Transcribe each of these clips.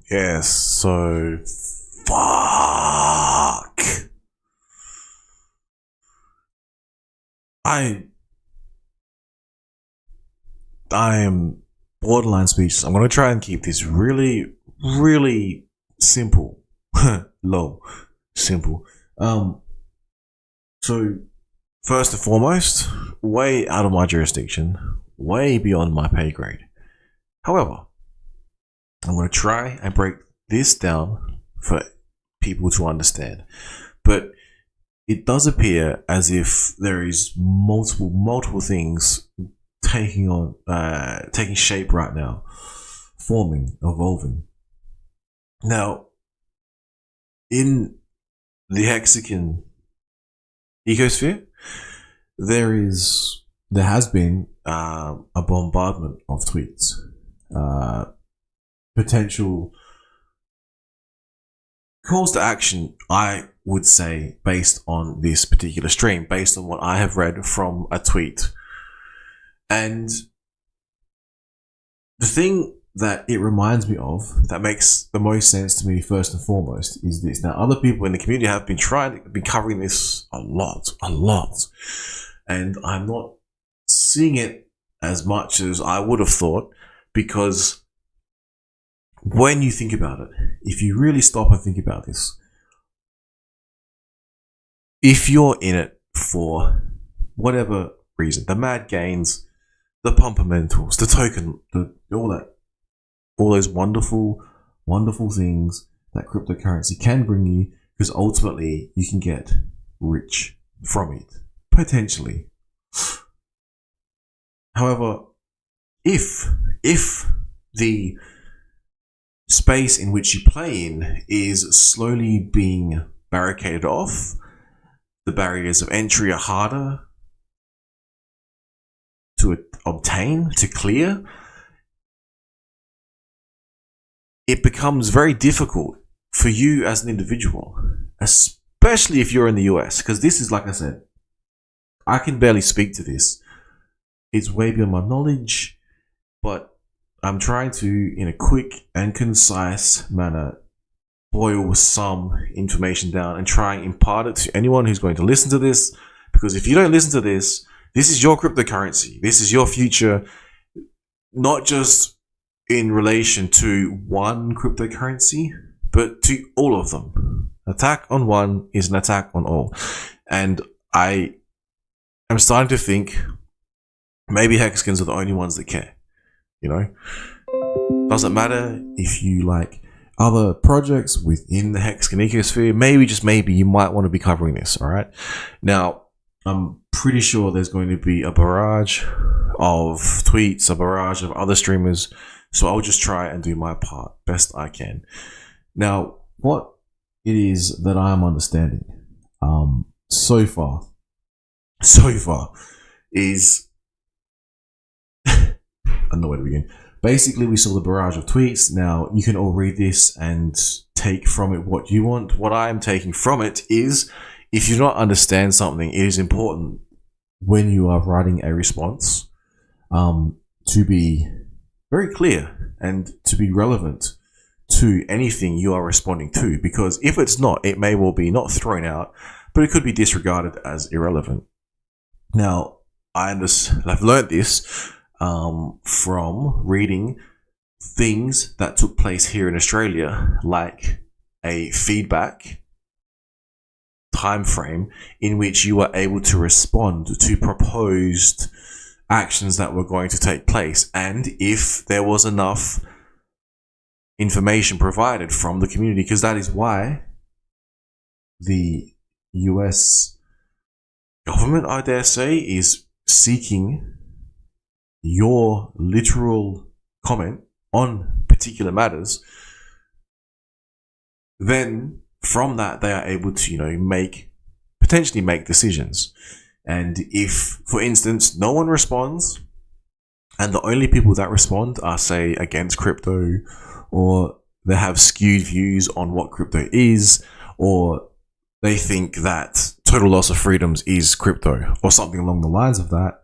Yes, so fuck. I I am borderline speechless. I'm gonna try and keep this really, really simple. Low. Simple. Um so first and foremost, way out of my jurisdiction, way beyond my pay grade. However, I'm gonna try and break this down for people to understand. But it does appear as if there is multiple things taking shape right now, forming, evolving. Now, in the Hexican ecosphere, there has been a bombardment of tweets, potential calls to action, I would say, based on this particular stream, based on what I have read from a tweet. And the thing that it reminds me of, that makes the most sense to me first and foremost, is this. Now, other people in the community have been covering this a lot. And I'm not seeing it as much as I would have thought, because when you think about it, if you really stop and think about this, if you're in it for whatever reason, the mad gains, the pumpermentals, the token, all those wonderful things that cryptocurrency can bring you, because ultimately you can get rich from it, potentially. However, if the space in which you play in is slowly being barricaded off, the barriers of entry are harder to obtain, to clear, it becomes very difficult for you as an individual, especially if you're in the US, because this is, like I said, I can barely speak to this. It's way beyond my knowledge, but I'm trying to, in a quick and concise manner, boil some information down and try and impart it to anyone who's going to listen to this. Because if you don't listen to this, this is your cryptocurrency. This is your future, not just in relation to one cryptocurrency, but to all of them. Attack on one is an attack on all. And I am starting to think maybe Hexicans are the only ones that care. You know, doesn't matter if you like other projects within the Hexican ecosphere. Maybe, just maybe, you might want to be covering this. All right. Now, I'm pretty sure there's going to be a barrage of tweets, a barrage of other streamers. So I'll just try and do my part best I can. Now, what it is that I'm understanding, so far, is I don't know where to begin. Basically, we saw the barrage of tweets. Now, you can all read this and take from it what you want. What I am taking from it is, if you do not understand something, it is important when you are writing a response to be very clear and to be relevant to anything you are responding to. Because if it's not, it may well be not thrown out, but it could be disregarded as irrelevant. Now, I've learned this from reading things that took place here in Australia, like a feedback time frame in which you were able to respond to proposed actions that were going to take place, and if there was enough information provided from the community, because that is why the US government, I dare say, is seeking your literal comment on particular matters. Then from that, they are able to, potentially make decisions. And if, for instance, no one responds, and the only people that respond are, say, against crypto, or they have skewed views on what crypto is, or they think that total loss of freedoms is crypto, or something along the lines of that,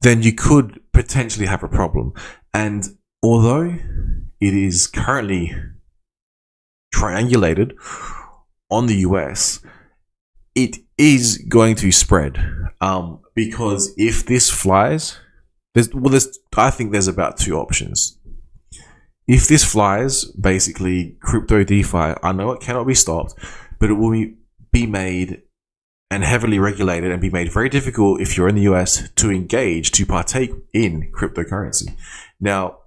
then you could potentially have a problem. And although it is currently triangulated on the US, it is going to spread. Because if this flies, I think there's about two options. If this flies, basically crypto DeFi, I know it cannot be stopped, but it will be made and heavily regulated and be made very difficult if you're in the US to engage, to partake in cryptocurrency. Now,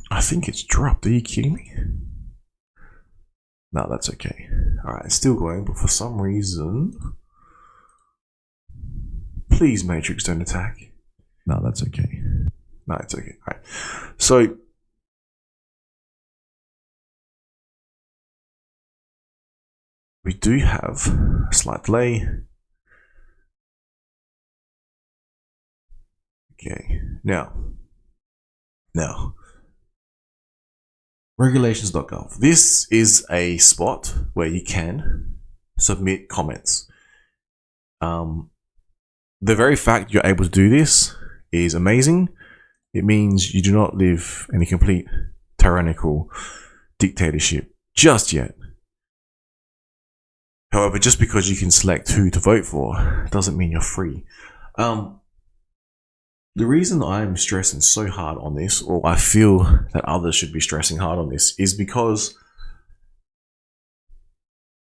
I think it's dropped. Are you kidding me? No, that's okay. Alright, it's still going, but for some reason... Please, Matrix, don't attack. No, that's okay. No, it's okay. Alright. So... we do have a slight delay. Okay, now, regulations.gov. This is a spot where you can submit comments. The very fact you're able to do this is amazing. It means you do not live in a complete tyrannical dictatorship just yet. However, just because you can select who to vote for doesn't mean you're free. The reason I'm stressing so hard on this, or I feel that others should be stressing hard on this, is because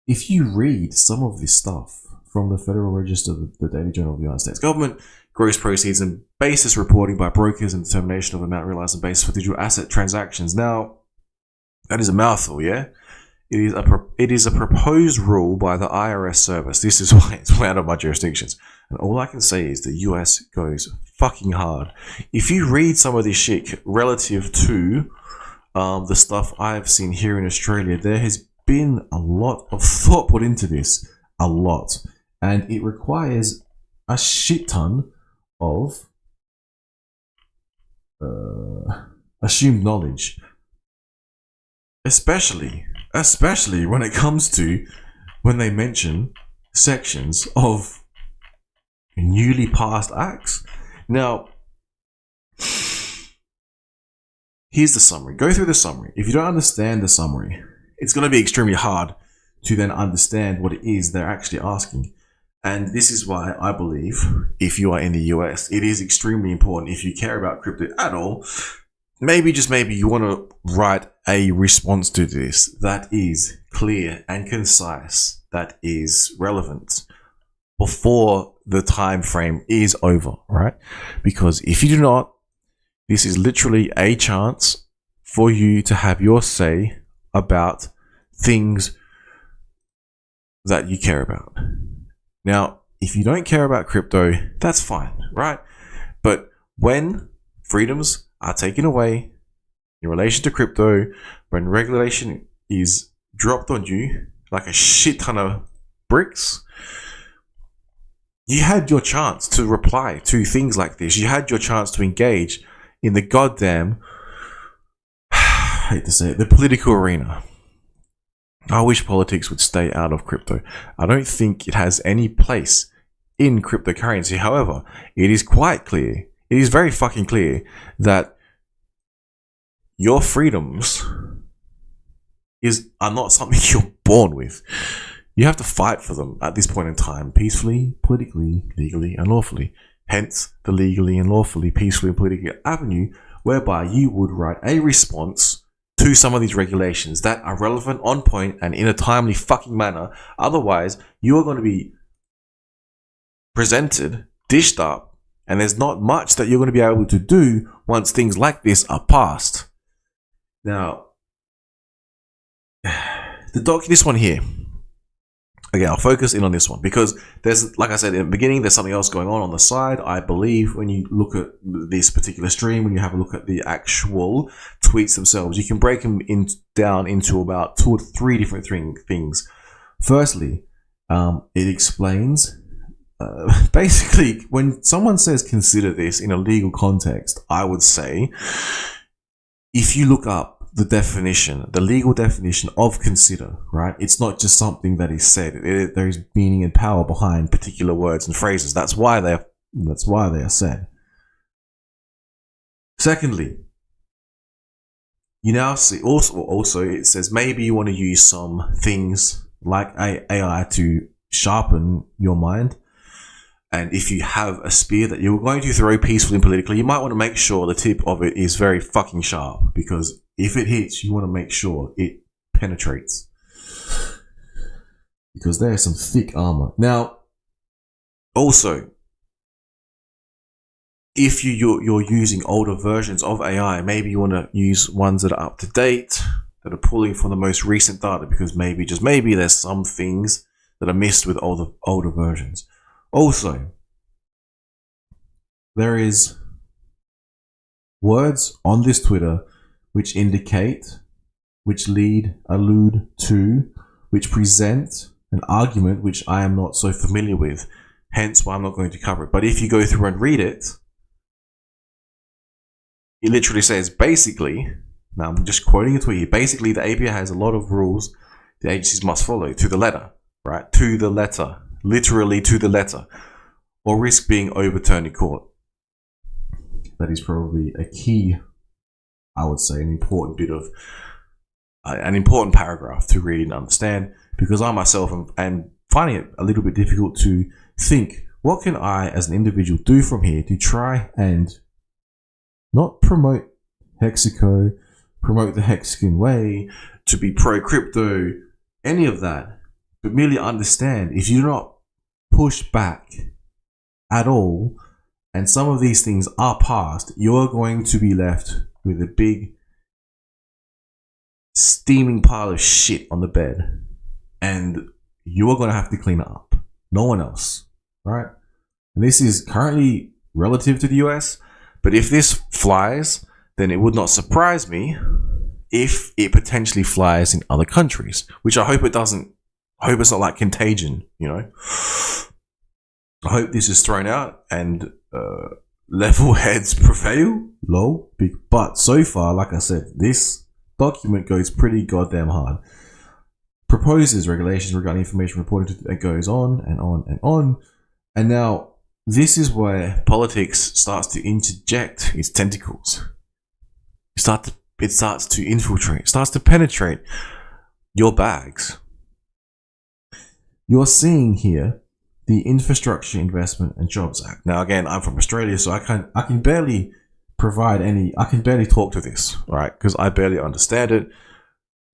if you read some of this stuff from the Federal Register, the Daily Journal of the United States Government, gross proceeds and basis reporting by brokers and determination of amount realized and basis for digital asset transactions. Now, that is a mouthful, yeah? It is a proposed rule by the IRS service. This is why it's out of my jurisdictions. And all I can say is the US goes fucking hard. If you read some of this shit relative to the stuff I've seen here in Australia, there has been a lot of thought put into this. A lot. And it requires a shit ton of assumed knowledge. Especially when it comes to when they mention sections of newly passed acts. Now, here's the summary. Go through the summary. If you don't understand the summary, it's going to be extremely hard to then understand what it is they're actually asking. And this is why I believe, if you are in the US, it is extremely important, if you care about crypto at all, maybe, just maybe, you want to write a response to this that is clear and concise, that is relevant before the time frame is over, right? Because if you do not, this is literally a chance for you to have your say about things that you care about. Now, if you don't care about crypto, that's fine, right? But when freedoms are taken away in relation to crypto, when regulation is dropped on you like a shit ton of bricks, you had your chance to reply to things like this. You had your chance to engage in the goddamn, I hate to say it, the political arena. I wish politics would stay out of crypto. I don't think it has any place in cryptocurrency. However, it is quite clear, it is very fucking clear that your freedoms are not something you're born with. You have to fight for them at this point in time, peacefully, politically, legally, and lawfully. Hence, the legally and lawfully, peacefully, and politically avenue, whereby you would write a response to some of these regulations that are relevant, on point, and in a timely fucking manner. Otherwise, you are going to be presented, dished up, and there's not much that you're going to be able to do once things like this are passed. Now, this one here. Again, I'll focus in on this one because there's, like I said in the beginning, there's something else going on the side. I believe when you look at this particular stream, when you have a look at the actual tweets themselves, you can break them down into about 2 or 3 different things. Firstly, it explains, basically, when someone says consider this in a legal context, I would say, if you look up the definition, the legal definition of consider, right? It's not just something that is said. There is meaning and power behind particular words and phrases. That's why they are said. Secondly, You now see also it says maybe you want to use some things like AI to sharpen your mind. And if you have a spear that you're going to throw peacefully and politically, you might want to make sure the tip of it is very fucking sharp, because if it hits, you want to make sure it penetrates, because there's some thick armor. Now, also, if you're using older versions of AI, maybe you want to use ones that are up to date, that are pulling from the most recent data, because maybe, just maybe, there's some things that are missed with older versions. Also, there is words on this Twitter which indicate, which allude to, which present an argument which I am not so familiar with, hence why I'm not going to cover it. But if you go through and read it, it literally says, basically, now I'm just quoting a tweet here, basically the API has a lot of rules the agencies must follow to the letter, right? To the letter. Literally to the letter, or risk being overturned in court. That is probably a key, I would say, an important bit of an important paragraph to read and understand, because I myself am finding it a little bit difficult to think, what can I as an individual do from here to try and not promote Hexico, promote the Hexican way, to be pro crypto, any of that, but merely understand, if you do not push back at all, and some of these things are passed, you're going to be left with a big steaming pile of shit on the bed, and you are going to have to clean it up. No one else, right? And this is currently relative to the US, but if this flies, then it would not surprise me if it potentially flies in other countries, which I hope it doesn't. I hope it's not like Contagion, you know. I hope this is thrown out and level heads prevail. Lol. But so far, like I said, this document goes pretty goddamn hard. Proposes regulations regarding information reporting to, it goes on and on and on. And now this is where politics starts to interject its tentacles. It starts to infiltrate, starts to penetrate your bags. You're seeing here the Infrastructure Investment and Jobs Act. Now, again, I'm from Australia, so I can barely talk to this, all right? Because I barely understand it.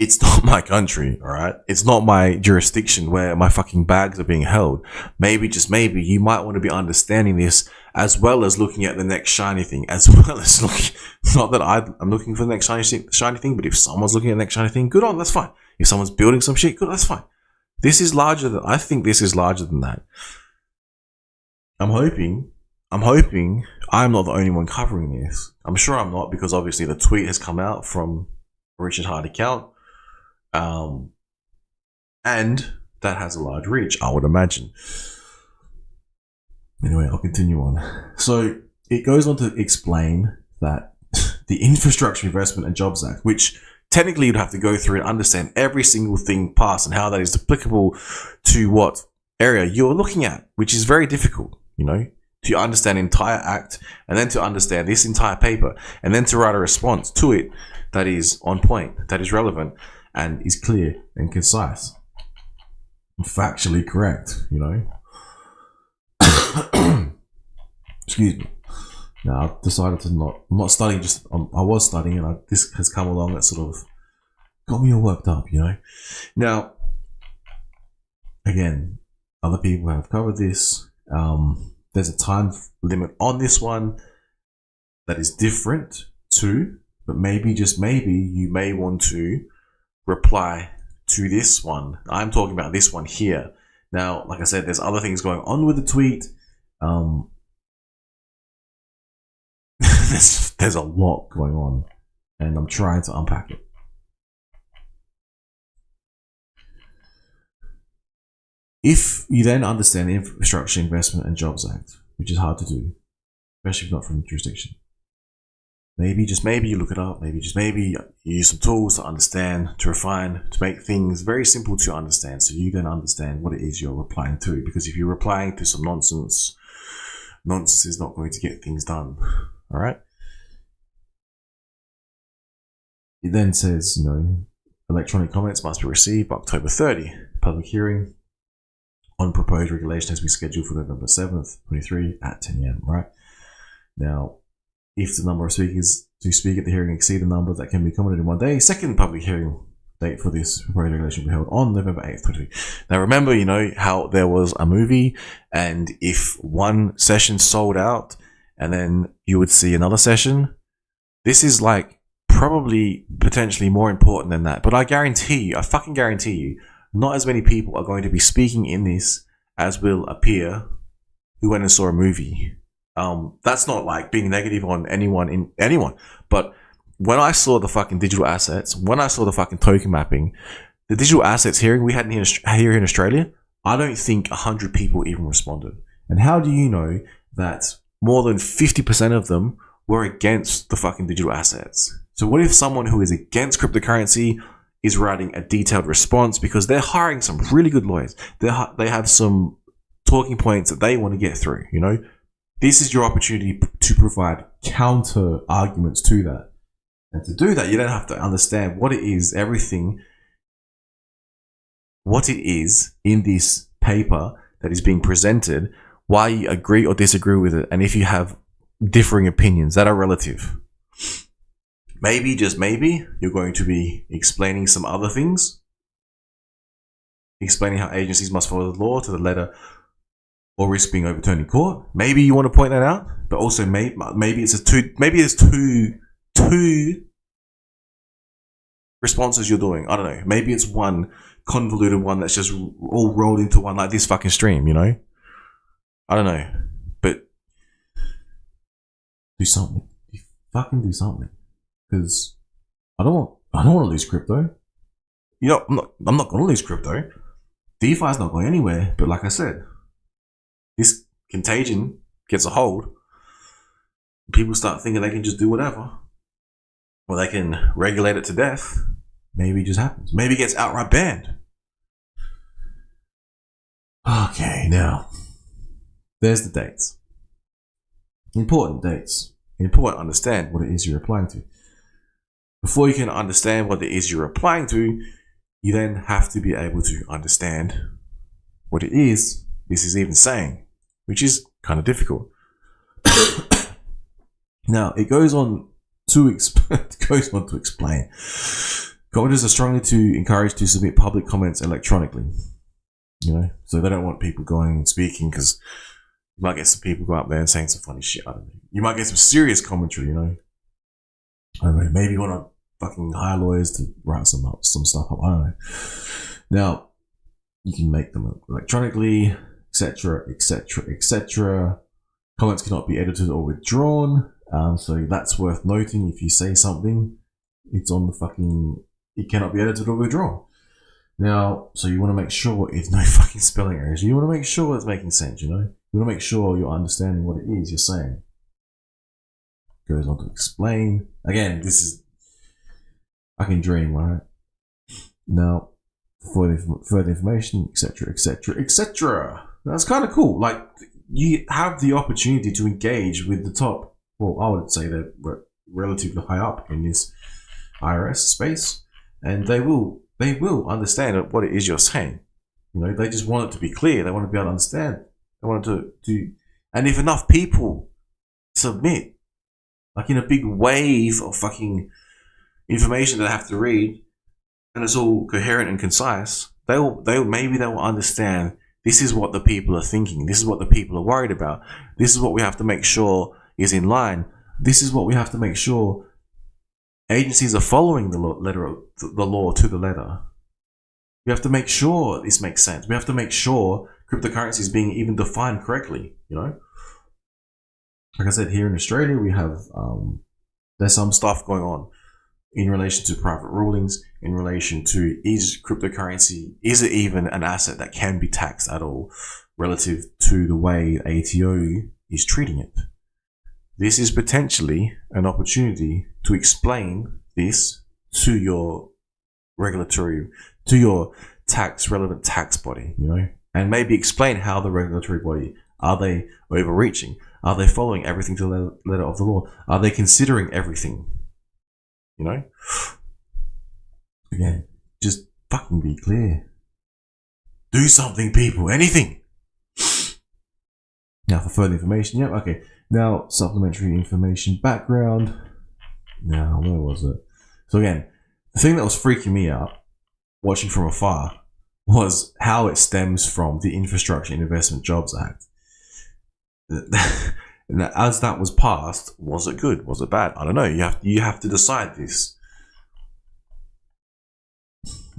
It's not my country, all right? It's not my jurisdiction where my fucking bags are being held. Maybe, just maybe, you might want to be understanding this as well as looking at the next shiny thing, as well as looking, not that I'm looking for the next shiny thing, but if someone's looking at the next shiny thing, good on, that's fine. If someone's building some shit, good, that's fine. I think this is larger than that. I'm hoping I'm not the only one covering this. I'm sure I'm not, because obviously the tweet has come out from Richard Hart account. And that has a large reach, I would imagine. Anyway, I'll continue on. So it goes on to explain that the Infrastructure Investment and Jobs Act, which technically you'd have to go through and understand every single thing passed and how that is applicable to what area you're looking at, which is very difficult, you know, to understand the entire act and then to understand this entire paper and then to write a response to it that is on point, that is relevant and is clear and concise and factually correct, you know. Excuse me. Now, I've decided to I'm not studying, I was studying, and this has come along that sort of got me all worked up, you know. Now, again, other people have covered this. There's a time limit on this one that is different too, but maybe, just maybe, you may want to reply to this one. I'm talking about this one here. Now, like I said, there's other things going on with the tweet. There's a lot going on, and I'm trying to unpack it. If you then understand the Infrastructure Investment and Jobs Act, which is hard to do, especially if not from jurisdiction, maybe, just maybe, you look it up. Maybe, just maybe, you use some tools to understand, to refine, to make things very simple to understand, so you then understand what it is you're replying to. Because if you're replying to some nonsense is not going to get things done. All right. It then says, electronic comments must be received by October 30. Public hearing on proposed regulation has been scheduled for November 7th, 23 at 10 a.m. Right now, if the number of speakers to speak at the hearing exceed the number that can be commented in one day, second public hearing date for this proposed regulation will be held on November 8th, 23. Now remember, how there was a movie, and if one session sold out and then you would see another session, this is like probably potentially more important than that. But I fucking guarantee you, not as many people are going to be speaking in this as will appear who went and saw a movie. That's not like being negative on anyone, but when I saw the fucking digital assets, when I saw the fucking token mapping, the digital assets hearing we had here in Australia, I don't think 100 people even responded. And how do you know that more than 50% of them were against the fucking digital assets? So what if someone who is against cryptocurrency is writing a detailed response because they're hiring some really good lawyers? They have some talking points that they want to get through, This is your opportunity to provide counter arguments to that. And to do that, you don't have to understand what it is in this paper that is being presented, why you agree or disagree with it, and if you have differing opinions that are relative. Maybe, just maybe, you're going to be explaining some other things, explaining how agencies must follow the law to the letter or risk being overturned in court. Maybe you want to point that out, but also maybe it's two responses you're doing. I don't know. Maybe it's one convoluted one that's just all rolled into one, like this fucking stream, I don't know. But do something. You fucking do something. Because I don't want to lose crypto. I'm not going to lose crypto. DeFi is not going anywhere. But like I said, this contagion gets a hold. People start thinking they can just do whatever, or they can regulate it to death. Maybe it just happens. Maybe it gets outright banned. Okay, now there's the dates. Important dates. Important to understand what it is you're applying to. Before you can understand what it is you're applying to, you then have to be able to understand what it is this is even saying, which is kind of difficult. Now, it goes on to explain. Colleges are strongly encouraged to submit public comments electronically. So they don't want people going and speaking, because you might get some people go up there and saying some funny shit. I don't know. You might get some serious commentary. I don't know. Maybe you want to fucking hire lawyers to write some stuff up. I don't know. Now, you can make them electronically, etc., etc., etc. Comments cannot be edited or withdrawn. So that's worth noting. If you say something, it's on the fucking... It cannot be edited or withdrawn. Now, so you want to make sure it's no fucking spelling errors. You want to make sure it's making sense, You want to make sure you're understanding what it is you're saying. Goes on to explain. Again, this is... I can dream, right? Now, further information, etc., etc., etc. That's kind of cool. Like, you have the opportunity to engage with the top... Well, I would say they're relatively high up in this IRS space, and they will understand what it is you're saying. They just want it to be clear. They want to be able to understand. They want it to and if enough people submit, like in a big wave of fucking information that I have to read, and it's all coherent and concise, maybe they will understand. This is what the people are thinking. This is what the people are worried about. This is what we have to make sure is in line. This is what we have to make sure agencies are following the law to the letter. We have to make sure this makes sense. We have to make sure cryptocurrency is being even defined correctly. Like I said, here in Australia, we have there's some stuff going on in relation to private rulings, in relation to is it even an asset that can be taxed at all relative to the way ATO is treating it. This is potentially an opportunity to explain this to your to your relevant tax body, and maybe explain how the regulatory body, are they overreaching? Are they following everything to the letter of the law? Are they considering everything? Again, just fucking be clear. Do something, people. Anything. Now, for further information, yep, okay. Now, supplementary information background. Now, where was it? So again, the thing that was freaking me out, watching from afar, was how it stems from the Infrastructure Investment Jobs Act. As that was passed, was it good? Was it bad? I don't know. You have to decide this.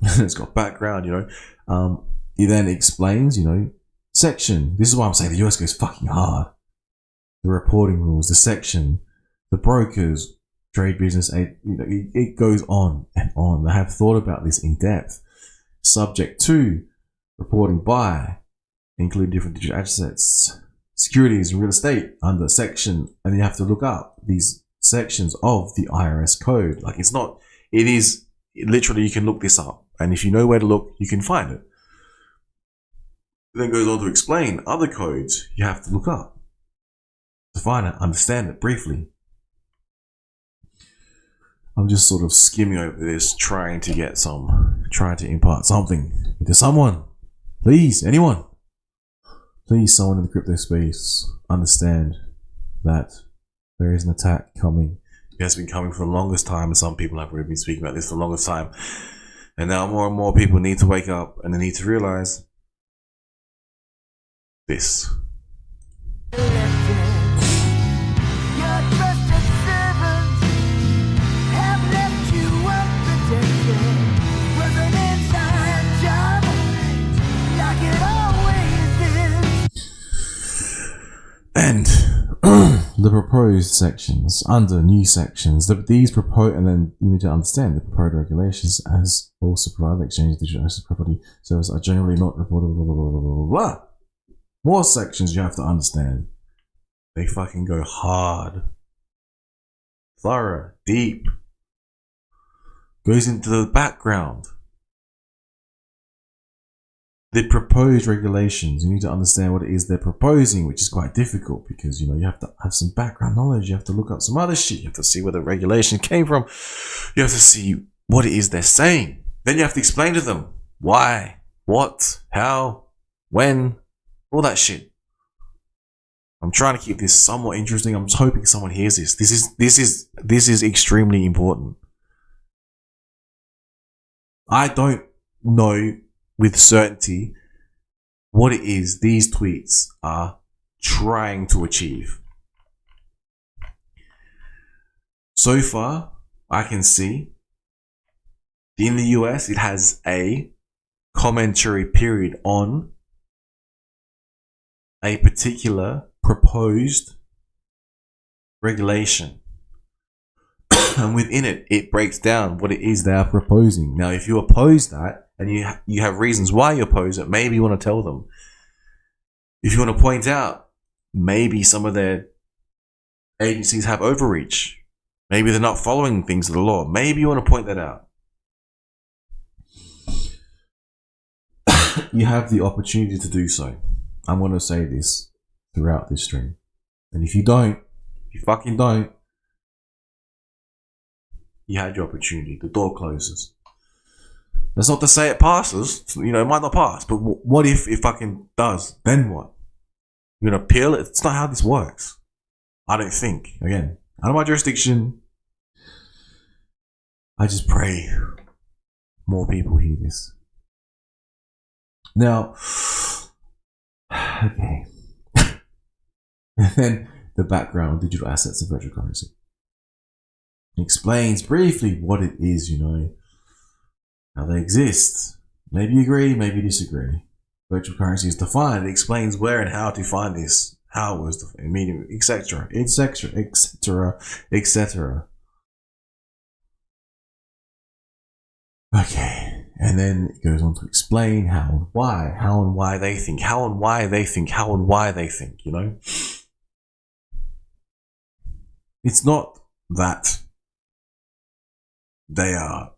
It's got background, It then explains, section. This is why I'm saying the US goes fucking hard. The reporting rules, the section, the brokers, trade business aid, it goes on and on. I have thought about this in depth. Subject to reporting by, include different digital assets, securities and real estate under section, and then you have to look up these sections of the IRS code. Like it is literally, you can look this up, and if you know where to look, you can find it. It then goes on to explain other codes you have to look up to find it, understand it briefly. I'm just sort of skimming over this, trying to impart something into someone. Please, anyone. Please, someone in the crypto space, understand that there is an attack coming. It has been coming for the longest time, and some people have already been speaking about this for the longest time. And now more and more people need to wake up, and they need to realize this. And the proposed sections, under new sections, these proposed, and then you need to understand the proposed regulations as also provide the exchange of digital asset property services are generally not reported, blah, blah, blah, blah, blah, blah. More sections you have to understand. They fucking go hard. Thorough, deep. Goes into the background. The proposed regulations, you need to understand what it is they're proposing, which is quite difficult because, you have to have some background knowledge. You have to look up some other shit. You have to see where the regulation came from. You have to see what it is they're saying. Then you have to explain to them why, what, how, when, all that shit. I'm trying to keep this somewhat interesting. I'm just hoping someone hears this. This is extremely important. I don't know with certainty what it is these tweets are trying to achieve. So far, I can see in the US, it has a commentary period on a particular proposed regulation. And within it, it breaks down what it is they are proposing. Now, if you oppose that, and you have reasons why you oppose it, maybe you want to tell them. If you want to point out, maybe some of their agencies have overreach. Maybe they're not following things of the law. Maybe you want to point that out. You have the opportunity to do so. I'm going to say this throughout this stream. And if you fucking don't, you had your opportunity. The door closes. That's not to say it passes. It might not pass. But what if it fucking does? Then what? You're going to appeal it? It's not how this works. I don't think. Again, out of my jurisdiction. I just pray more people hear this. Now, okay. And then the background, digital assets and virtual currency. Explains briefly what it is, how they exist. Maybe you agree, maybe you disagree. Virtual currency is defined. It explains where and how to find this, how it was defined, etc., etc., etc., etc. Okay, and then it goes on to explain how and why they think, how and why they think. It's not that they are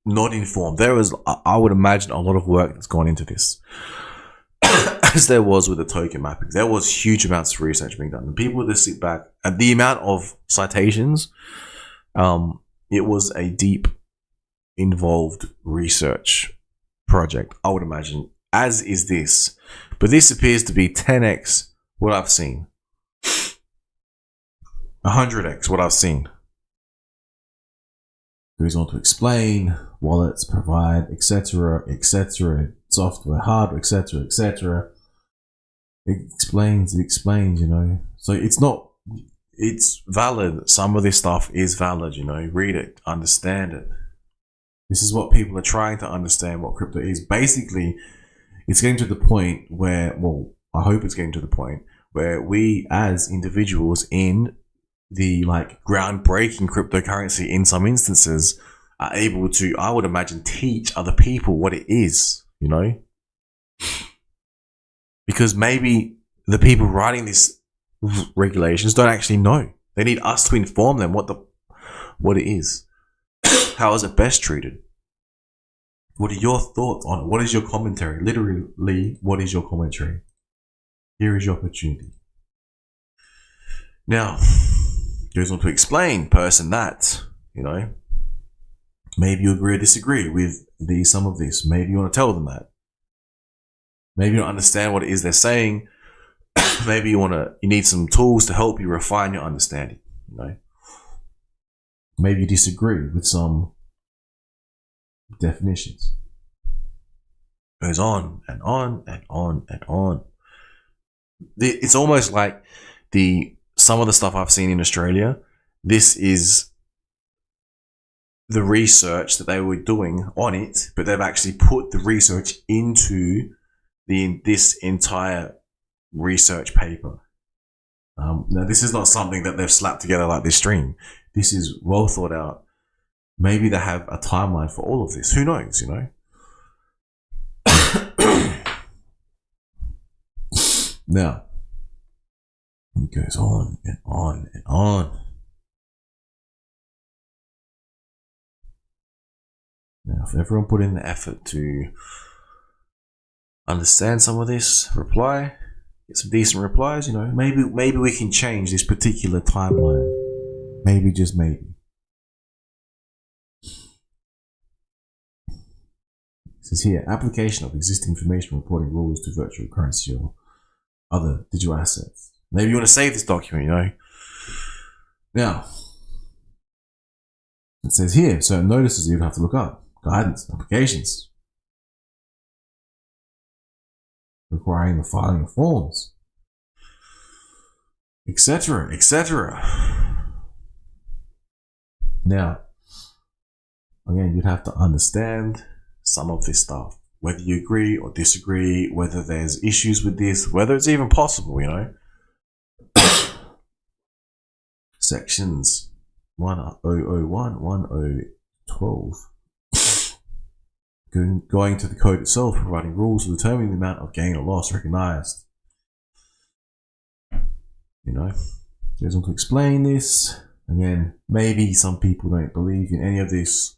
not informed. There is, I would imagine, a lot of work that's gone into this. As there was with the token mapping. There was huge amounts of research being done. And people that sit back, at the amount of citations, it was a deep involved research project, I would imagine, as is this. But this appears to be 10x what I've seen, 100x what I've seen. Goes on to explain wallets provide, etc., etc., software, hardware, etc., etc. It explains, you know. So it's valid. Some of this stuff is valid, you know. Read it, understand it. This is what people are trying to understand what crypto is. Basically, it's getting to the point where, well, I hope it's getting to the point where we as individuals in the like groundbreaking cryptocurrency in some instances are able to, I would imagine, teach other people what it is, you know? Because maybe the people writing these regulations don't actually know. They need us to inform them what it is. How is it best treated? What are your thoughts on it? What is your commentary? Literally, what is your commentary? Here is your opportunity. Now, goes on to explain person that, you know, maybe you agree or disagree with some of this. Maybe you want to tell them that. Maybe you don't understand what it is they're saying. Maybe you need some tools to help you refine your understanding, you know. Maybe you disagree with some definitions. Goes on and on and on and on. It's almost like some of the stuff I've seen in Australia, this is the research that they were doing on it, but they've actually put the research into this entire research paper. Now, this is not something that they've slapped together like this stream. This is well thought out. Maybe they have a timeline for all of this. Who knows, you know? Now, it goes on and on and on. Now, if everyone put in the effort to understand some of this, reply, get some decent replies, you know, maybe we can change this particular timeline. Maybe, just maybe. It says here, application of existing information reporting rules to virtual currency or other digital assets. Maybe you want to save this document, you know. Now, it says here, certain notices you'd have to look up. Guidance, applications. Requiring the filing of forms. Etc., etc. Now, again, you'd have to understand some of this stuff. Whether you agree or disagree, whether there's issues with this, whether it's even possible, you know. Sections 1001, 1012. Going to the code itself, providing rules for determining the amount of gain or loss recognized. You know, goes on to explain this. Again, maybe some people don't believe in any of this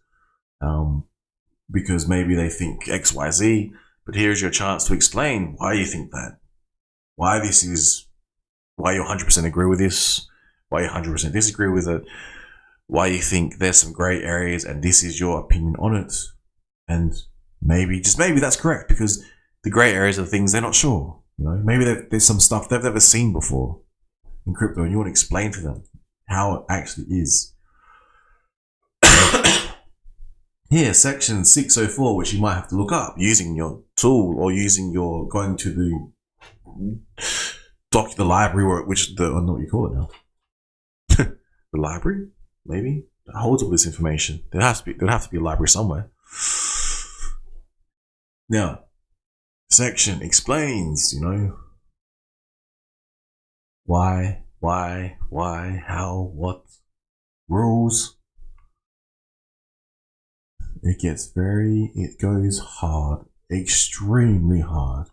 because maybe they think XYZ, but here's your chance to explain why you think that. Why you 100% agree with this, why you 100% disagree with it, why you think there's some gray areas and this is your opinion on it. And maybe, just maybe that's correct, because the gray areas are things they're not sure. You know, maybe there's some stuff they've never seen before in crypto and you want to explain to them how it actually is. Here, section 604, which you might have to look up using your tool or going to the library, I don't know what you call it now. The library, maybe, that holds all this information. There'd have to be a library somewhere. Now, section explains, you know, why, how, what, rules. It goes hard, extremely hard.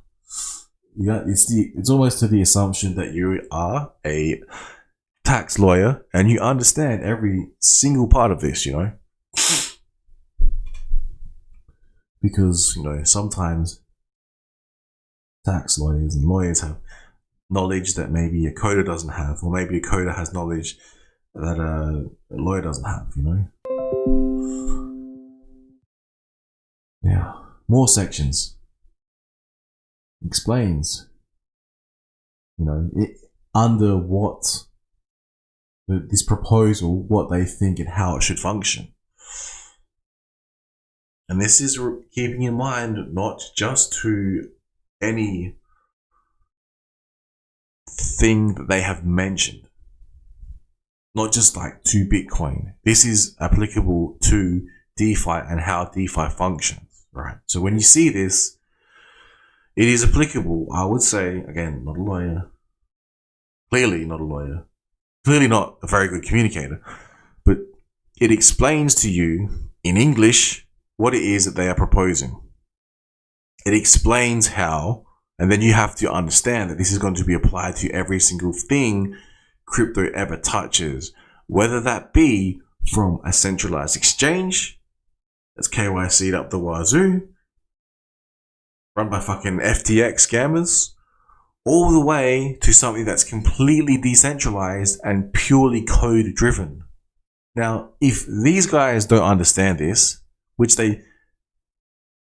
It's almost to the assumption that you are a tax lawyer and you understand every single part of this, you know. Because, you know, sometimes tax lawyers and lawyers have knowledge that maybe a coder doesn't have, or maybe a coder has knowledge that a lawyer doesn't have, you know. Now, more sections. Explains, under what this proposal, what they think and how it should function. And this is keeping in mind not just to any thing that they have mentioned, not just like to Bitcoin. This is applicable to DeFi and how DeFi functions, right? So when you see this, it is applicable. I would say, again, not a lawyer, clearly not a lawyer, clearly not a very good communicator, but it explains to you in English what it is that they are proposing. It explains how, and then you have to understand that this is going to be applied to every single thing crypto ever touches, whether that be from a centralized exchange that's KYC'd up the wazoo, run by fucking FTX scammers, all the way to something that's completely decentralized and purely code driven. Now, if these guys don't understand this, which they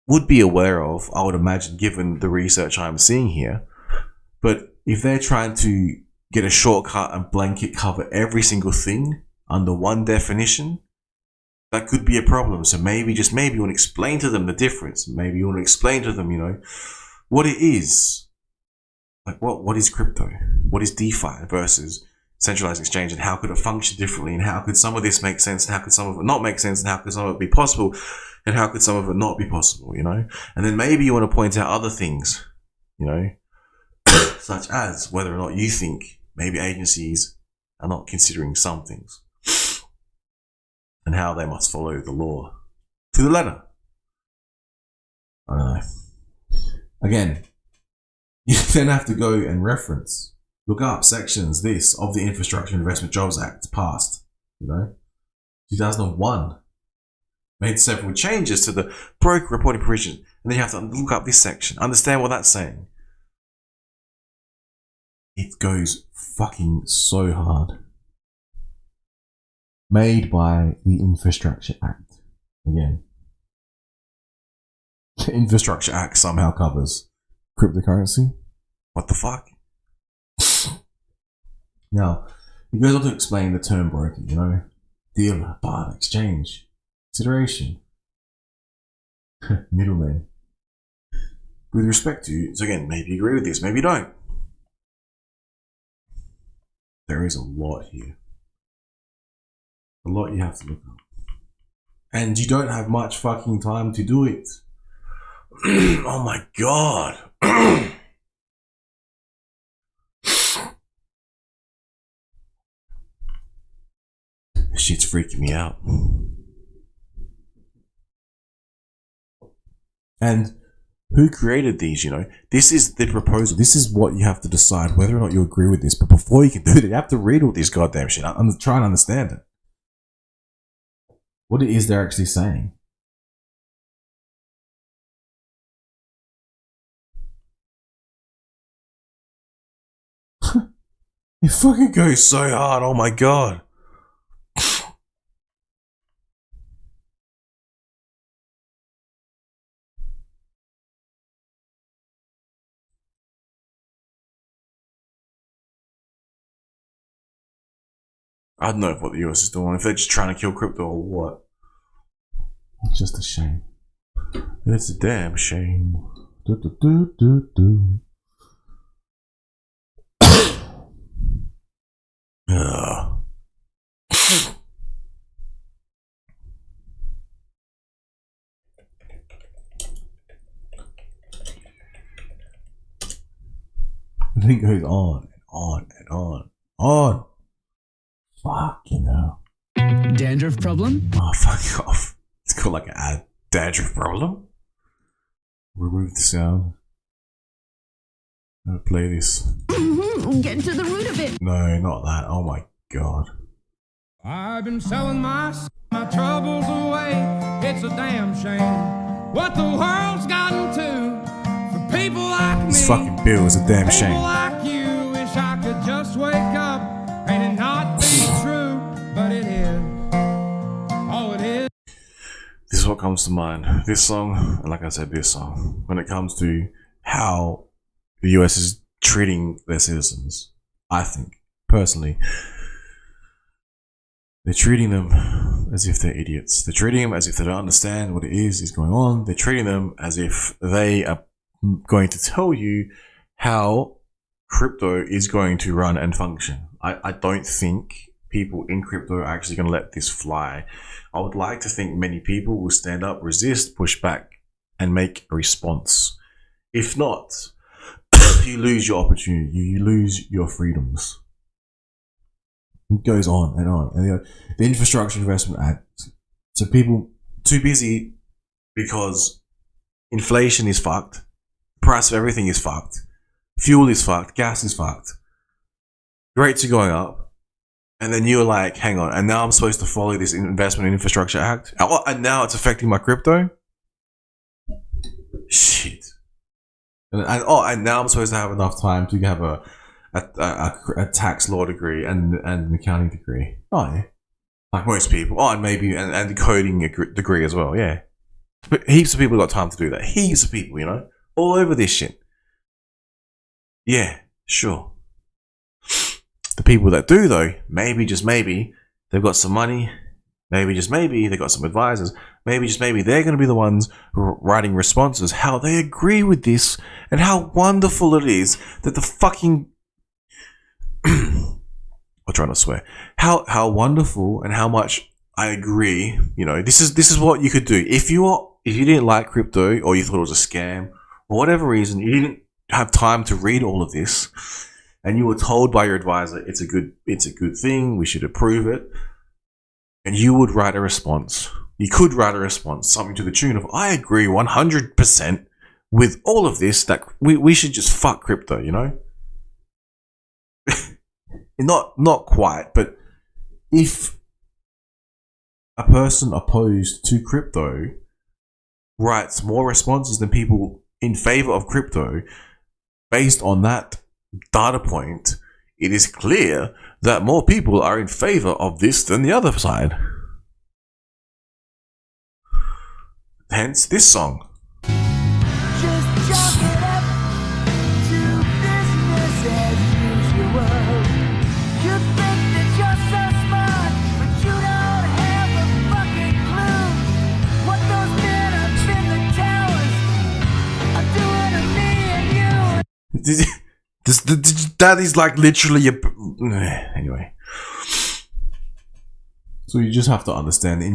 would be aware of, I would imagine, given the research I'm seeing here, but if they're trying to get a shortcut and blanket cover every single thing under one definition, that could be a problem. So maybe you want to explain to them the difference. Maybe you want to explain to them, what it is. Like what is crypto? What is DeFi versus centralized exchange, and how could it function differently? And how could some of this make sense? And how could some of it not make sense? And how could some of it be possible? And how could some of it not be possible? And then maybe you want to point out other things, such as whether or not you think maybe agencies are not considering some things, and how they must follow the law to the letter. I don't know. Again, you then have to go and look up sections of the Infrastructure Investment Jobs Act passed, 2001. Made several changes to the broker reporting provision. And then you have to look up this section, understand what that's saying. It goes fucking so hard. Made by the Infrastructure Act. Again. The Infrastructure Act somehow covers cryptocurrency. What the fuck? Now, it goes on to explain the term broker, dealer, barter, exchange, consideration, middleman. With respect to, so again, maybe you agree with this, maybe you don't. There is a lot here. A lot you have to look up. And you don't have much fucking time to do it. Oh my god. This shit's freaking me out. And who created these, This is the proposal. This is what you have to decide whether or not you agree with this. But before you can do that, you have to read all this goddamn shit. I'm trying to understand it. What it is they're actually saying. It fucking goes so hard. Oh my god. I don't know what the US is doing, if they're just trying to kill crypto or what. It's just a shame. It's a damn shame. And it goes on and on and on. Fucking hell. Dandruff problem? Oh, fuck off. It's called like a dandruff problem. Remove the sound. I'm gonna play this. Get to the root of it. No, not that. Oh my god. I've been selling my troubles away. It's a damn shame what the world's gotten to for people like me. This fucking bill is a damn shame. People like you wish I could just wake up and it not be true, but it is. Oh, it is. This is what comes to mind. This song, and like I said, this song, when it comes to how the US is treating their citizens, I think, personally, they're treating them as if they're idiots. They're treating them as if they don't understand what it is going on. They're treating them as if they are going to tell you how crypto is going to run and function. I don't think people in crypto are actually going to let this fly. I would like to think many people will stand up, resist, push back, and make a response. If not, you lose your opportunity. You lose your freedoms. It goes on and on. And the Infrastructure Investment Act. So people too busy because inflation is fucked. Price of everything is fucked. Fuel is fucked. Gas is fucked. Rates are going up. And then you're like, hang on, and now I'm supposed to follow this Investment in Infrastructure Act? And now it's affecting my crypto? Shit. And now I'm supposed to have enough time to have a tax law degree and an accounting degree. Oh, yeah. Like most people. Oh, and maybe, and the coding degree as well, yeah. But heaps of people got time to do that. Heaps of people, you know? All over this shit. Yeah, sure. The people that do, though, maybe, just maybe, they've got some money. Maybe, just maybe, they've got some advisors. Maybe, just maybe, they're going to be the ones writing responses, how they agree with this, and how wonderful it is that the fucking... I'll try not to swear. How wonderful and how much I agree. You know, this is what you could do. If you didn't like crypto, or you thought it was a scam, or whatever reason, you didn't have time to read all of this, and you were told by your advisor it's a good thing, we should approve it, and you would write a response. You could write a response, something to the tune of, I agree 100% with all of this, that we should just fuck crypto, you know? Not quite, but if a person opposed to crypto writes more responses than people in favor of crypto, based on that data point, it is clear that more people are in favor of this than the other side. Hence this song. Just chalk it up to business as usual. You think that you're so smart, but you don't have a fucking clue what those men up in the towers are doing to me and you. That is like literally anyway. So you just have to understand the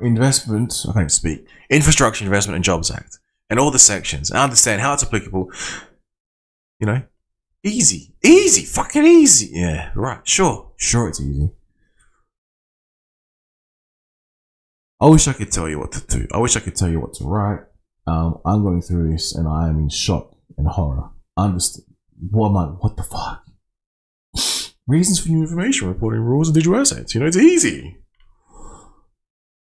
investment. I can't speak. Infrastructure Investment and Jobs Act and all the sections. I understand how it's applicable. You know, easy, fucking easy. Yeah, right. Sure, it's easy. I wish I could tell you what to do. I wish I could tell you what to write. I'm going through this and I am in shock and horror. Understand. What the fuck? Reasons for new information, reporting rules and digital assets. You know, it's easy.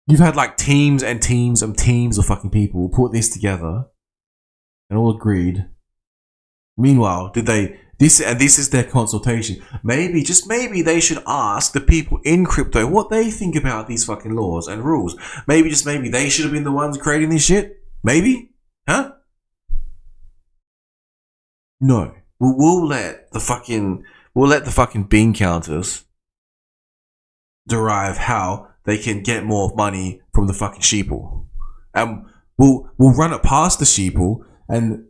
You've had like teams and teams and teams of fucking people put this together and all agreed. Meanwhile, this is their consultation. Maybe, just maybe, they should ask the people in crypto what they think about these fucking laws and rules. Maybe, just maybe, they should have been the ones creating this shit. Maybe? Huh? No. We'll let the fucking bean counters derive how they can get more money from the fucking sheeple. And we'll run it past the sheeple, and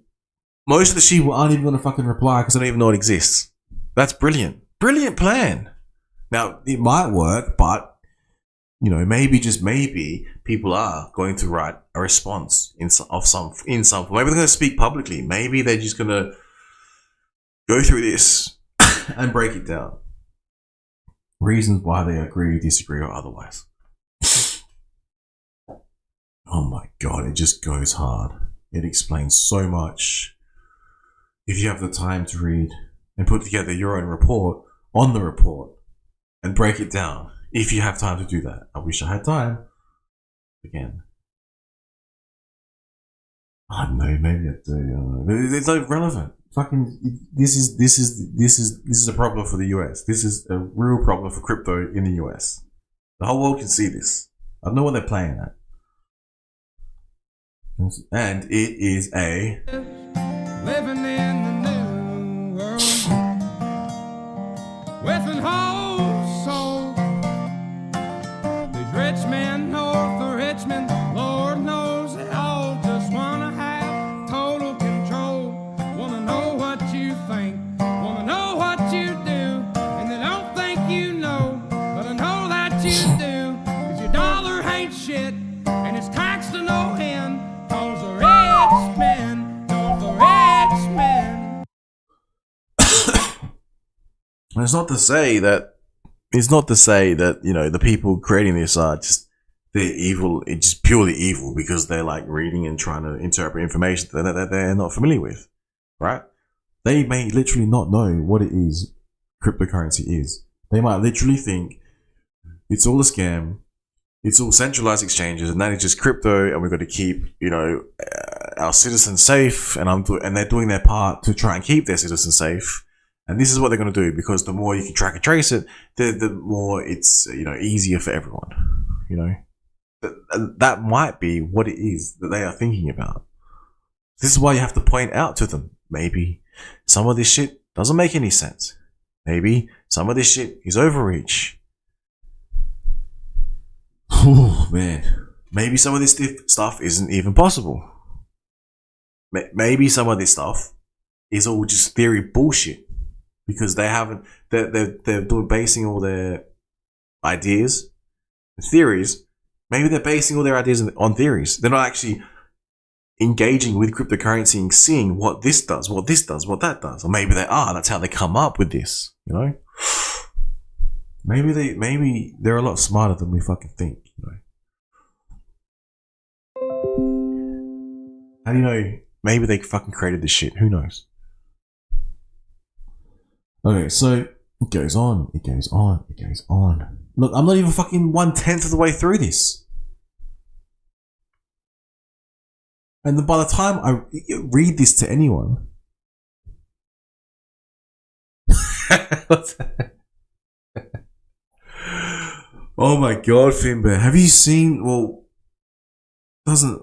most of the sheeple aren't even going to fucking reply because they don't even know it exists. That's brilliant. Brilliant plan. Now, it might work, but, you know, maybe, just maybe, people are going to write a response in some form. Maybe they're going to speak publicly. Maybe they're just going to go through this and break it down. Reasons why they agree, disagree, or otherwise. Oh my god, it just goes hard. It explains so much. If you have the time to read and put together your own report on the report and break it down, if you have time to do that. I wish I had time. Again. I don't know, maybe I do. It's irrelevant. Fucking, this is a problem for the US. This is a real problem for crypto in the US. The whole world can see this. I don't know what they're playing at. And it is a living in the new world with an whole soul. These rich men north of Richmond, Lord knows they all just wanna have total control. Wanna know what you think, wanna know what you do, and they don't think you know, but I know that you do. 'Cause your dollar ain't shit, and it's taxed to no end. 'Cause the rich men, know the rich men. And it's not to say that you know the people creating this are just they're evil. It's just purely evil because they're like reading and trying to interpret information that they're not familiar with, right? They may literally not know what it is cryptocurrency is. They might literally think it's all a scam. It's all centralized exchanges, and that is just crypto. And we've got to keep, you know, our citizens safe. And they're doing their part to try and keep their citizens safe. And this is what they're going to do because the more you can track and trace it, the more it's, you know, easier for everyone. You know, that might be what it is that they are thinking about. This is why you have to point out to them. Maybe some of this shit doesn't make any sense. Maybe some of this shit is overreach. Oh man, maybe some of this stuff isn't even possible. Maybe some of this stuff is all just theory bullshit because they're basing all their ideas, theories. Maybe they're basing all their ideas on theories. They're not actually engaging with cryptocurrency and seeing what this does, what that does. Or maybe they are. That's how they come up with this. You know. Maybe they're a lot smarter than we fucking think, you know. How do you know? Maybe they fucking created this shit. Who knows? Okay, so it goes on. Look, I'm not even fucking 1/10 of the way through this. And then by the time I read this to anyone, what's that? Oh my god, Finbear. Have you seen, well, doesn't...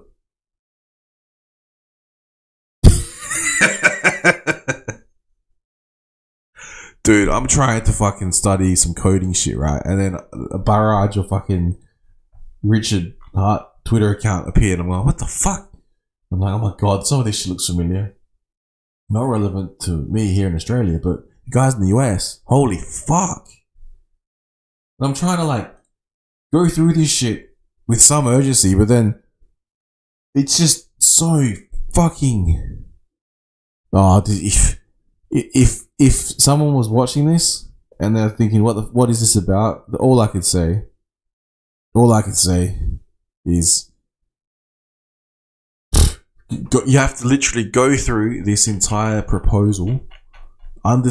Dude, I'm trying to fucking study some coding shit, right? And then a barrage of fucking Richard Hart Twitter account appeared. I'm like, what the fuck? I'm like, oh my god, some of this shit looks familiar. Not relevant to me here in Australia, but the guys in the US, holy fuck. And I'm trying to like go through this shit with some urgency, but then it's just so fucking. Oh, if someone was watching this and they're thinking, what is this about? All I could say is you have to literally go through this entire proposal,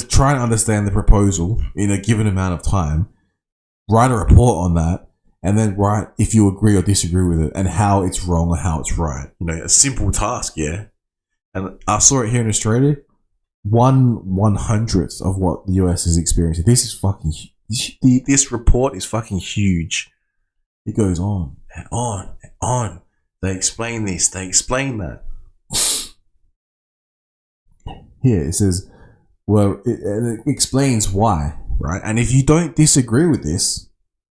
try and understand the proposal in a given amount of time, write a report on that, and then write if you agree or disagree with it and how it's wrong or how it's right. You know, a simple task, yeah. And I saw it here in Australia. 1/100th of what the US is experiencing. This is fucking. This report is fucking huge. It goes on and on and on. They explain this. They explain that. Here it says, well, it explains why, right? And if you don't disagree with this,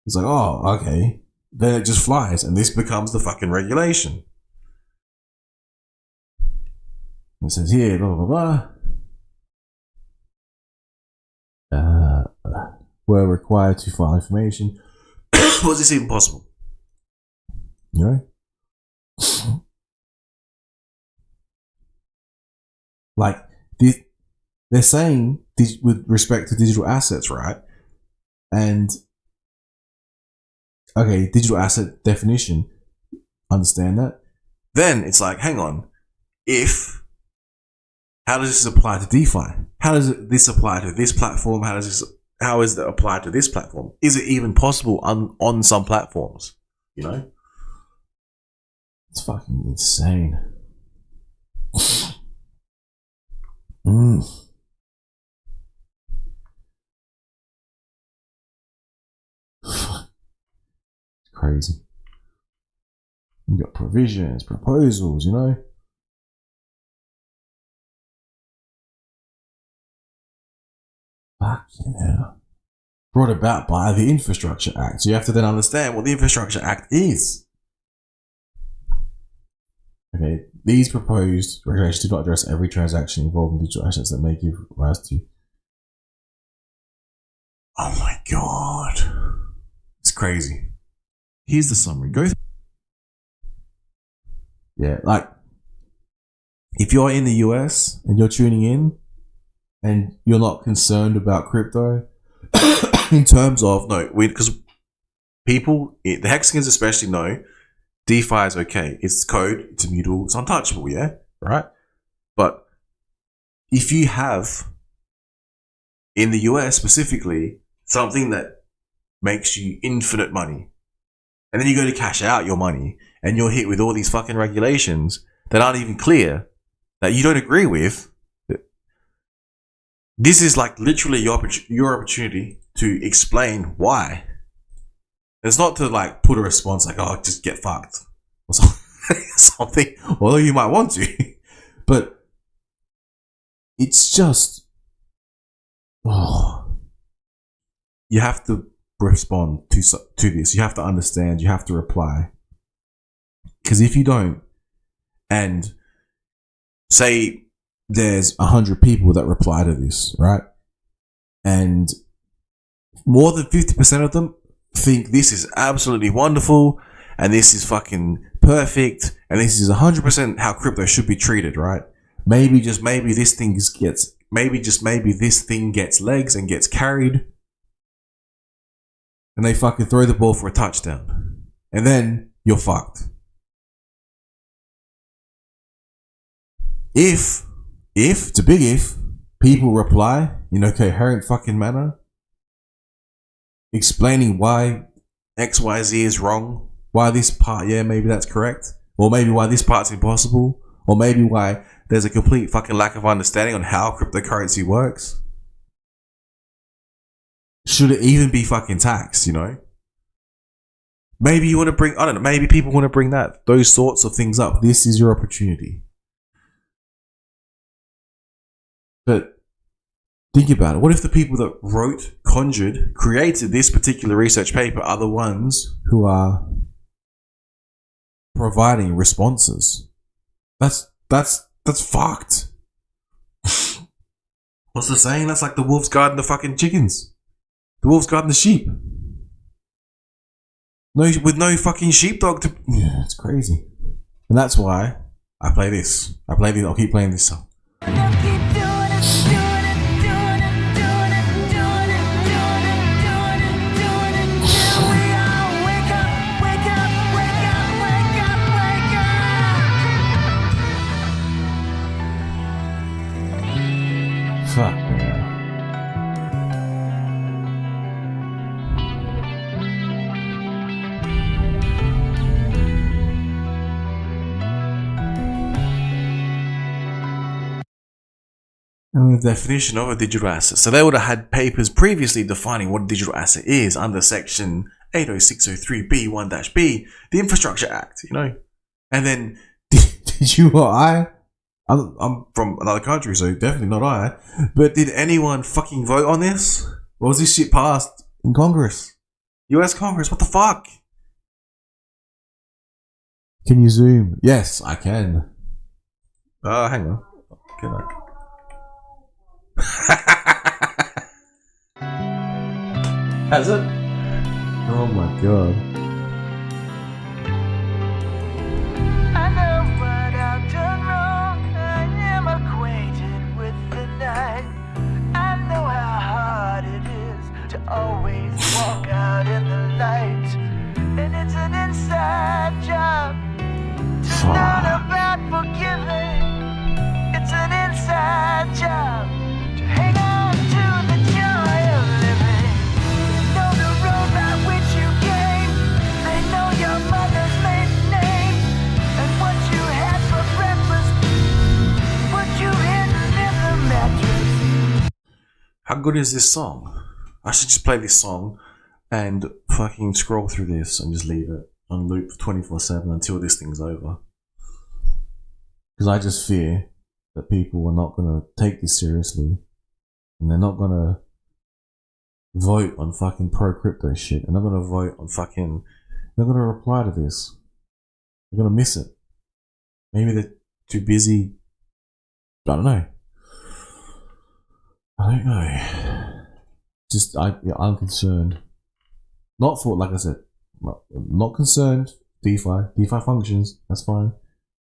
it's like, oh, okay. Then it just flies, and this becomes the fucking regulation. It says here, blah blah blah. Were required to file information. Was this even possible? You know? Like, they're saying with respect to digital assets, right? And, okay, digital asset definition, understand that. Then it's like, hang on, how does this apply to DeFi? How does this apply to this platform? How is it applied to this platform? Is it even possible on some platforms? You know? It's fucking insane. Crazy. You got provisions, proposals, you know. Fucking hell. Brought about by the Infrastructure Act. So you have to then understand what the Infrastructure Act is. Okay, these proposed regulations do not address every transaction involving digital assets that may give rise to. Oh my god. It's crazy. Here's the summary. Go through. Yeah, like, if you're in the US and you're tuning in and you're not concerned about crypto, in terms of, no, because people, the HEXicans especially know, DeFi is okay. It's code, it's immutable, it's untouchable, yeah? Right? But if you have, in the US specifically, something that makes you infinite money, and then you go to cash out your money, and you're hit with all these fucking regulations that aren't even clear, that you don't agree with, this is like literally your opportunity to explain why. It's not to like put a response like, oh, just get fucked or something, although you might want to. But it's just, oh, you have to respond to this. You have to understand. You have to reply. Because if you don't, and say there's 100 people that reply to this, right? And more than 50% of them think this is absolutely wonderful and this is fucking perfect and this is 100% how crypto should be treated, right? Maybe just maybe this thing gets legs and gets carried, and they fucking throw the ball for a touchdown, and then you're fucked. If it's a big if, people reply in a coherent fucking manner, explaining why XYZ is wrong, why this part, yeah, maybe that's correct, or maybe why this part's impossible, or maybe why there's a complete fucking lack of understanding on how cryptocurrency works. Should it even be fucking taxed, you know? Maybe you want to bring, I don't know, maybe people want to bring those sorts of things up. This is your opportunity. But think about it. What if the people that wrote, conjured, created this particular research paper are the ones who are providing responses? That's fucked. What's the saying? That's like the wolf's guarding the fucking chickens. The wolf's guarding the sheep. With no fucking sheepdog to... Yeah, it's crazy. And that's why I play this. I'll keep playing this song. Fuck, man. And the definition of a digital asset. So they would have had papers previously defining what a digital asset is under section 80603B1-B, the Infrastructure Act, you know? And then, did you or I'm from another country, so definitely not I. But did anyone fucking vote on this? Or was this shit passed in Congress? US Congress, what the fuck? Can you zoom? Yes, I can. Hang on. Can I? Has it? Oh my god. I know what I've done wrong. I am acquainted with the night. I know how hard it is to always walk out in the light. And it's an inside job to learn about forgiving. It's an inside job to hang on to the joy of living. They know the road by which you came. They know your mother's maiden name and what you had for breakfast, what you hidden in the mattress. How good is this song? I should just play this song and fucking scroll through this and just leave it. on loop 24/7 until this thing's over. Because I just fear that people are not going to take this seriously, and they're not going to vote on fucking pro crypto shit, and they're going to vote on fucking. They're going to reply to this. They're going to miss it. Maybe they're too busy. I don't know. Just I'm concerned. Not for, like I said, not concerned. DeFi functions. That's fine.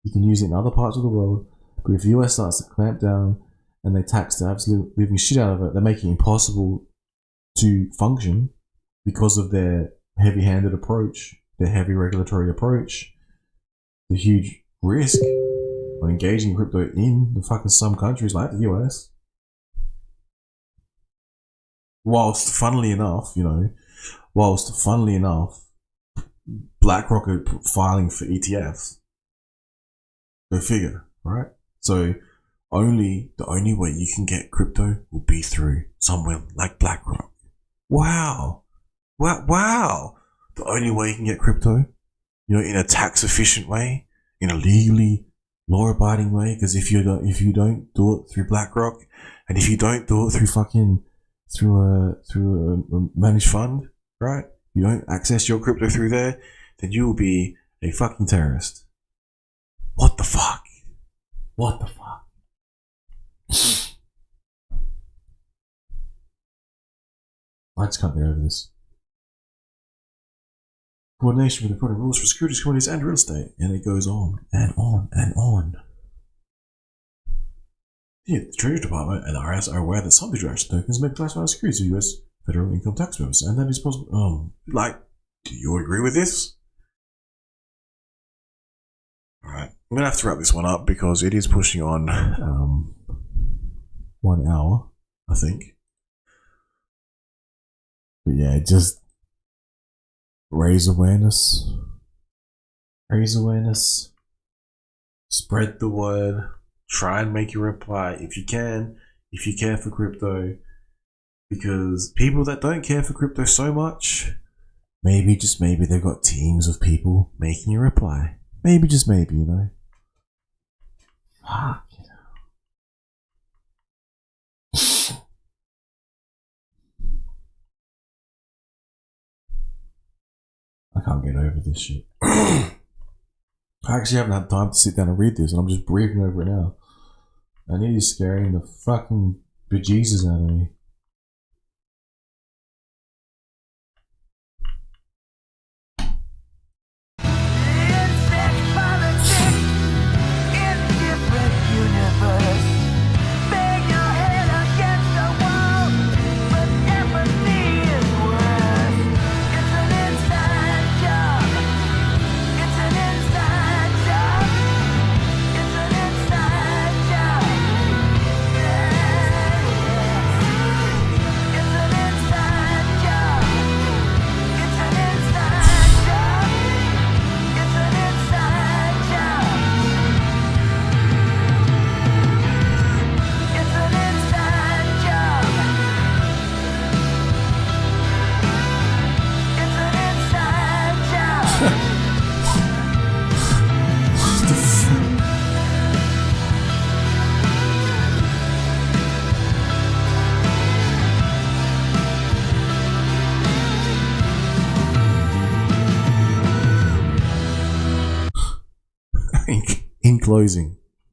You can use it in other parts of the world. But if the US starts to clamp down and they tax the absolute living shit out of it, they make it impossible to function because of their heavy-handed approach, their heavy regulatory approach, the huge risk on engaging in crypto in the fucking some countries like the US. Whilst, funnily enough, BlackRock are filing for ETFs. Go figure, right? So the only way you can get crypto will be through somewhere like BlackRock. Wow. The only way you can get crypto, in a tax efficient way, in a legally law-abiding way. Because if you don't do it through BlackRock, and if you don't do it through a managed fund, right? You don't access your crypto through there, then you will be a fucking terrorist. What the fuck? I just can't get over this. Coordination with important rules for securities companies and real estate, and it goes on and on and on. Yeah, the Treasury Department and the IRS are aware that some digital action tokens may be classified as securities of U.S. federal income tax purposes, and that is possible. Do you agree with this? Alright, I'm gonna have to wrap this one up because it is pushing on 1 hour, I think. But yeah, just raise awareness, spread the word, try and make your reply if you can, if you care for crypto, because people that don't care for crypto so much, maybe, just maybe, they've got teams of people making a reply. Maybe, just maybe, Fuck. I can't get over this shit. I actually haven't had time to sit down and read this, and I'm just breathing over it now. And it is scaring the fucking bejesus out of me.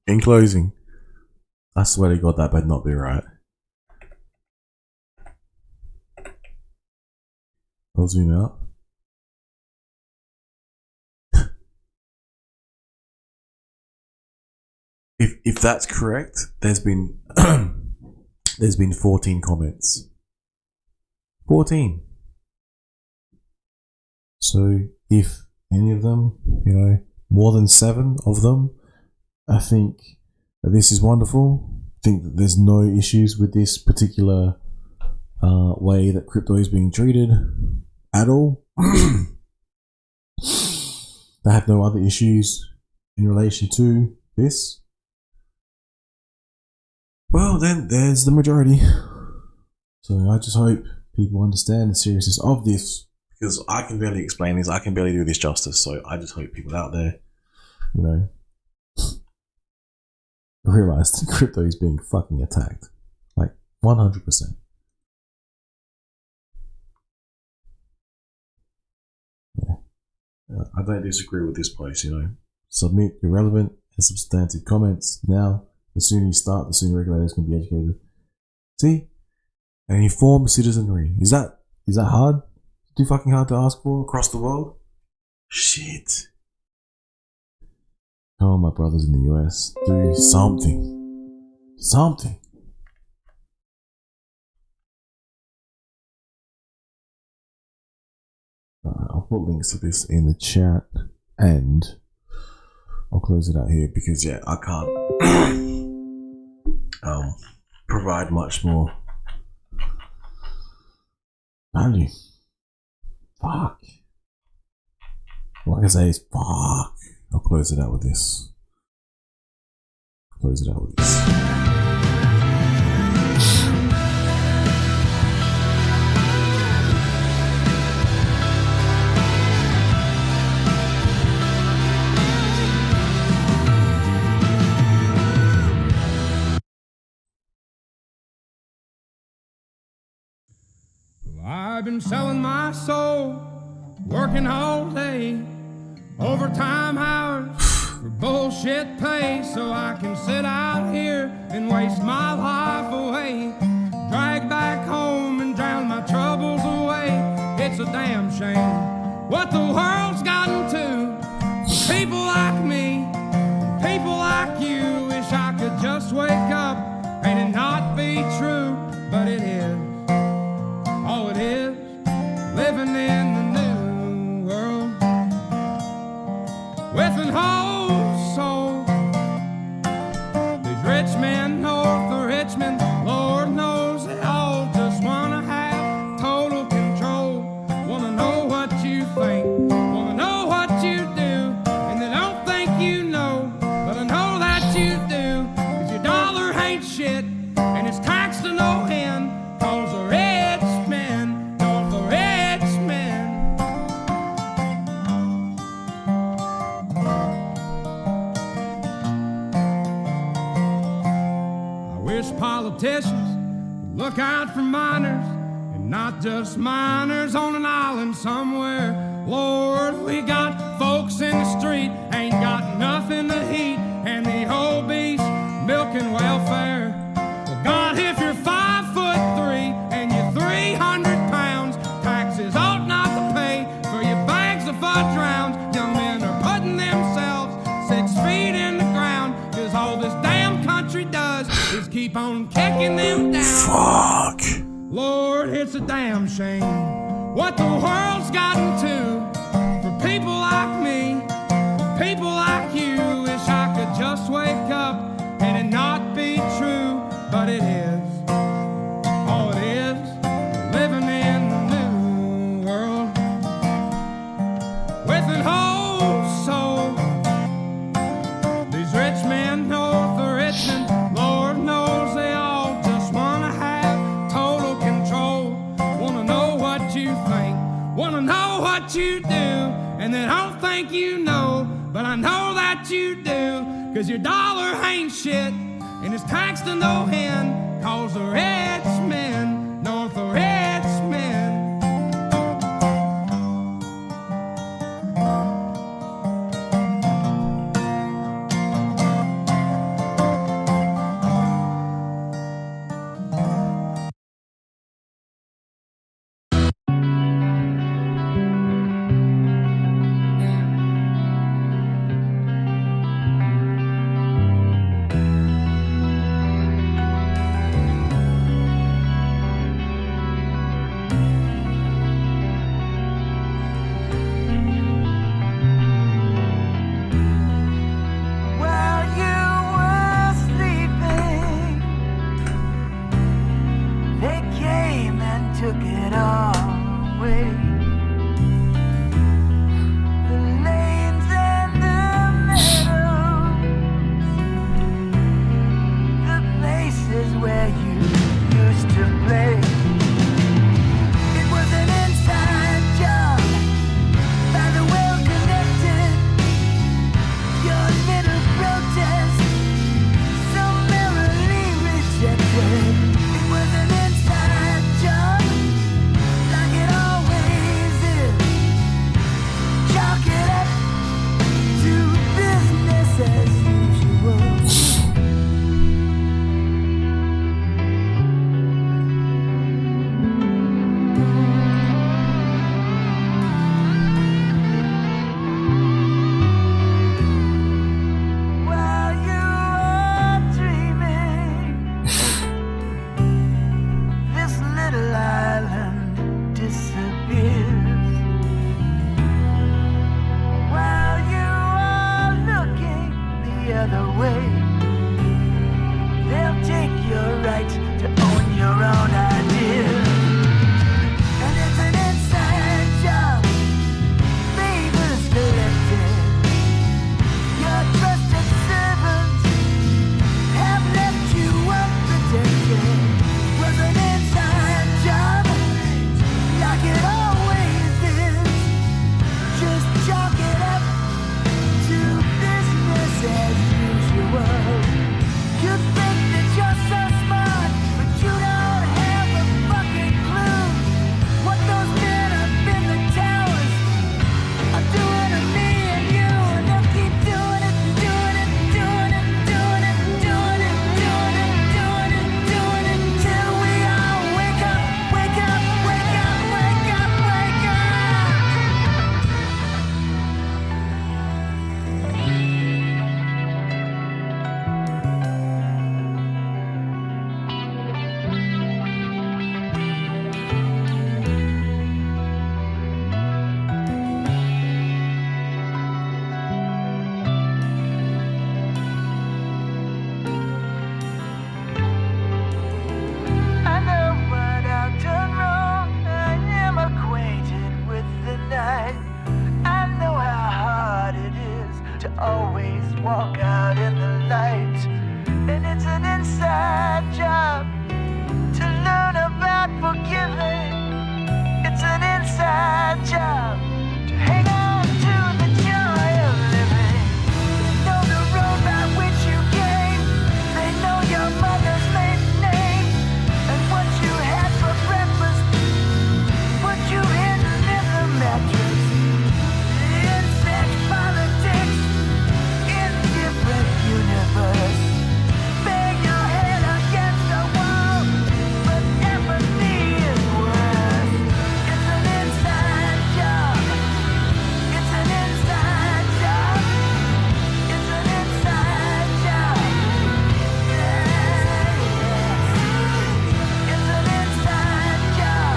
In closing, I swear to God that better not be right. I'll zoom out. If that's correct, there's been 14 comments. 14. So if any of them, more than 7 of them, I think that this is wonderful. I think that there's no issues with this particular way that crypto is being treated at all. They have no other issues in relation to this. Well, then there's the majority. So I just hope people understand the seriousness of this, because I can barely explain this. I can barely do this justice. So I just hope people out there, you know, realize that crypto is being fucking attacked. Like 100%. Yeah. I don't disagree with this place, you know. Submit your relevant and substantive comments now. The sooner you start, the sooner regulators can be educated. See? An informed citizenry. Is that hard? Too fucking hard to ask for across the world? Shit. Come on, my brothers in the US. Do something. Something. I'll put links to this in the chat and I'll close it out here because yeah, I can't provide much more value. Fuck. What I can say is fuck. I'll close it out with this. Close it out with this. I've been selling my soul, working all day, overtime hours for bullshit pay, so I can sit out here and waste my life away, drag back home and drown my troubles away. It's a damn shame what the world's gotten to. People like me, people like you, wish I could just wake up and it not be true, but it is. All it is, living in the new world with an whole soul. These rich men north of Richmond, Lord knows they all just wanna have total control. Wanna know what you think, wanna know what you do, and they don't think you know, but I know that you do, 'cause your dollar ain't shit, and it's taxed to no end, 'cause the rich men, north of Richmond. I wish politicians would look out for miners, and not just miners on an island somewhere. Lord, we got folks in the street, ain't got nothing to eat, and the whole beast milking welfare. Well, God, if you're 5'3" and you're 300 pounds, taxes ought not to pay for your bags of fudge rounds. Young men are putting themselves 6 feet in the ground, 'cause all this damn country does is keep on kicking them down. Fuck. Lord, it's a damn shame what the world's gotten to. For people like me, people like you, wish I could just wake up and it not be true, but it is. All it is, living in the new world with an whole soul. These rich men north of Richmond, Lord knows they all just wanna have total control. Wanna know what you think, wanna know what you do, and they don't think you know, but I know that you do, 'cause your dollar ain't shit, and it's taxed to no end, 'cause the rich men north of Richmond. away. They'll take your right to own your own ideas. And it's an inside job, favors collected. Your trusted servants have left you unprotected. Was an inside job, like it always is. Just chalk it up to business as usual. You think that you're so smart, but you don't have a fucking clue what those men up in the towers are doing to me and you. And they'll keep doing it, doing it, doing it, doing it, doing it, doing it, doing it, doing it, till we all wake up, wake up, wake up, wake up, wake up. I know what I've done wrong. I am acquainted with the night. I know how hard it is to always walk out in the light. And it's an inside job to learn about forgiving. It's an inside job to hang on to the joy of living. They know the road by which you came. They know your mother's maiden name and what you had for breakfast, what you hidden in the mattress. Insect politics in different universe. Bang your head against the wall, but empathy is worse. It's an inside job. It's an inside job. It's an inside job. Yeah, yeah. It's an inside job.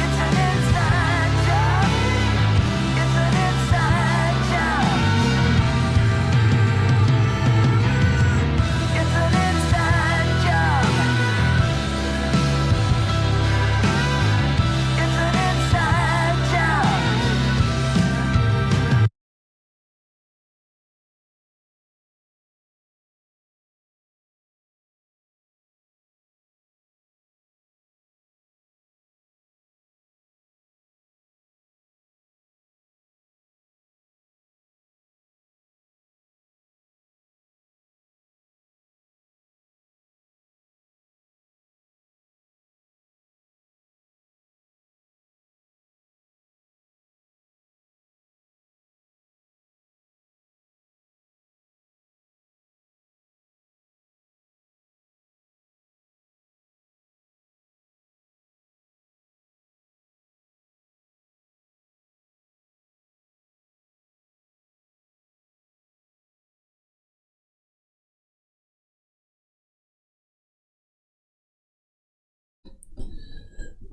It's an inside job. It's an inside job. It's an inside job. It's an inside job.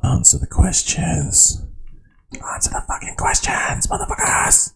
Answer the questions. Answer the fucking questions, motherfuckers!